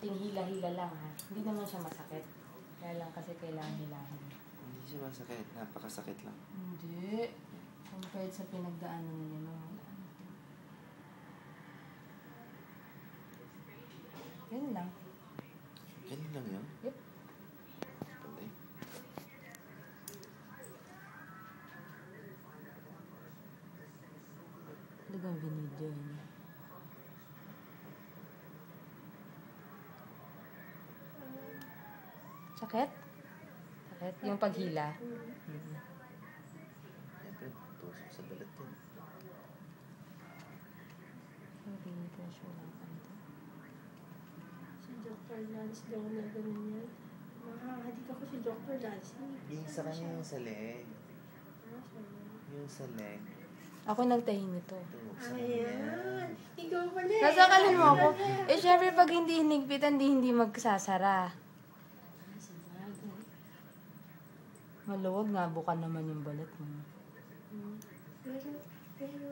konting hila-hila lang ha. Hindi naman siya masakit. Kaya lang kasi kailangan hilahin. Hindi siya masakit. Napakasakit lang. Hindi. Compared sa pinagdaanan niya nung yan lang. Ganun lang yun? Yep. Pwede. Talagang binidyo niya. Sakit? Sakit? Yung paghila? Siyempre, tusok sa balat yun. Hindi ko sure lang kanto. Si Dr. Lance daw na ganun yan. Makakahadik ako si Dr. Lance. Yung sa kanya yung sa leg. Yung sa leg. Ako nagtahi nito. Tumok sa Ayan. kanya. Ikaw pala eh. Nasakalin mo ako. Eh, syempre, pag hindi hinigpitan, hindi magsasara. Maluwag nga, buka naman yung balat mo. Pero,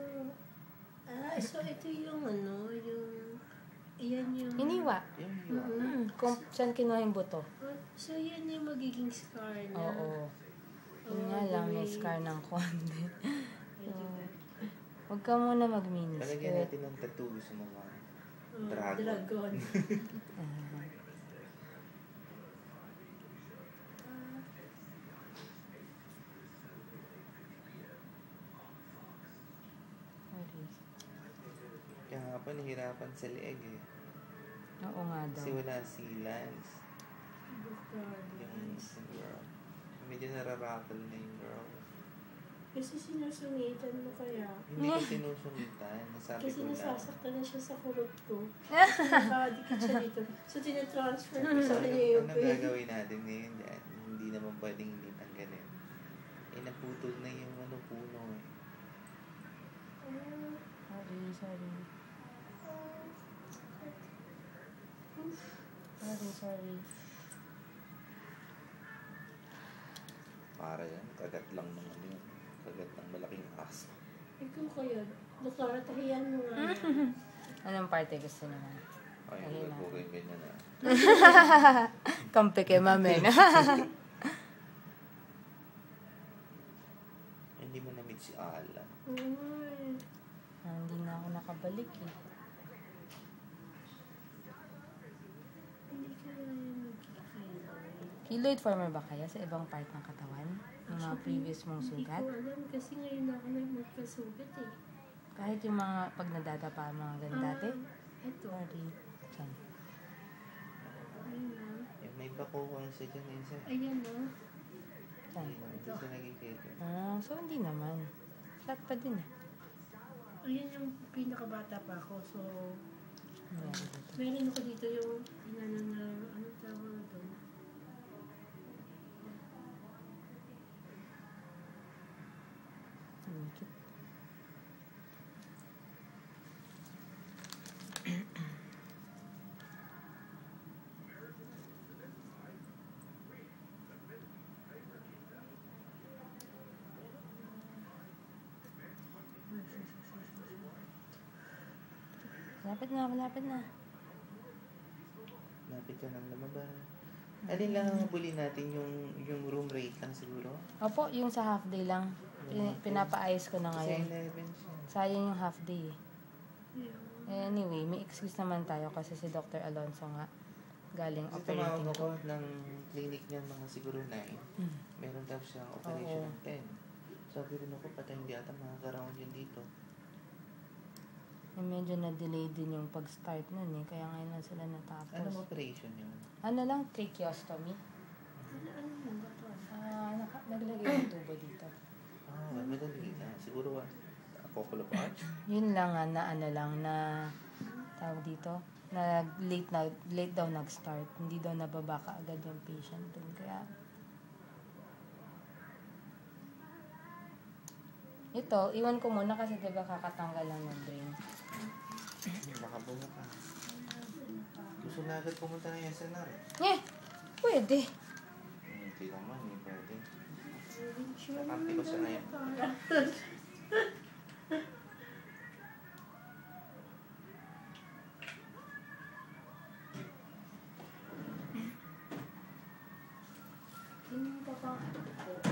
so ito yung ano, yan yung... Iniwa. Yung hiwa. Kung saan kinuha yung buto. So yan yung magiging scar na. Oo. Yun nga lang, may scar ng konti. Huwag ka muna mag-mini Palagyan skirt. natin ng tattoo sa mga Dragon. dragon. Kaya nga pa nahirapan sa leeg eh. Oo nga daw. Kasi wala si Lance. Yung girl. Medyo nararattle na yung girl. Kasi sinusungitan mo kaya. Hindi ko sinusungitan. Nasabi Kasi ko lang. nasasaktan na siya sa kurot ko. Kasi nakadikit siya dito. So, tinatransfer ko sa kanya yung Anong gagawin natin ngayon dyan? Hindi naman pwedeng hindi tanggalin. Eh, naputol na yung ano, puno eh. Sorry. Sorry. Para yan, kagat lang ng ano yun. Kagat ng malaking aso. Ikaw kaya, Doktora, tahiyan mo nga. Anong parte gusto naman? Ay, Ayun na. huwag kayong ganyan na. Kampi kay mamen. Hindi mo na-meet si Alan. Hindi na ako nakabalik eh. Hindi ka na yung magkikilay. Keloid former ba kaya sa ibang part ng katawan? Yung mga previous mong sugat? Hindi ko alam kasi ngayon ako nagkasugat eh. Kahit yung mga pag nadadapa mga ganun dati? Ito. Sorry. Saan? Ayun na. Eh, may bakuhan siya dyan eh. Sir. Ayan na. Saan? Hindi siya nagkikita. So hindi naman. Flat pa din eh. Ayan yung pinakabata pa ako. So, Nangyari dito. meron ako dito yung inano na, ano tawag doon? Tumikit. Malapit na. Lapit ka nang lumabas. Alin lang ang huli natin yung room rate lang siguro? Opo, yung sa half day lang. Pinapa-ayos ko na Kasi ngayon. 11 siya. Sayang yung half day eh. Yeah. Anyway, may excuse naman tayo kasi si Dr. Alonso nga galing Kasi tumawag operating ako room. ng clinic niya mga siguro 9. Meron daw siyang operation Oo. ng 10. Sabi rin ako, patay hindi ata makaka-round yun dito. Eh, medyo na-delay din yung pag-start nun eh. Kaya ngayon lang sila natapos. Anong operation yun? Ano lang, tracheostomy. Ano yung bato? Naglagay ng tubo dito. Madali na. Siguro couple of hours? Yun lang nga na ano lang na tawag dito na late daw nag-start. Hindi daw nababa ka agad yung patient dun. Kaya ito, iwan ko muna kasi diba kakatanggal lang ng drain. Makabunga ka. Gusto na agad pumunta ng SNR. Pwede. Hindi naman, hindi pwede. Sure. Nakante ko siya ngayon. pang ano po.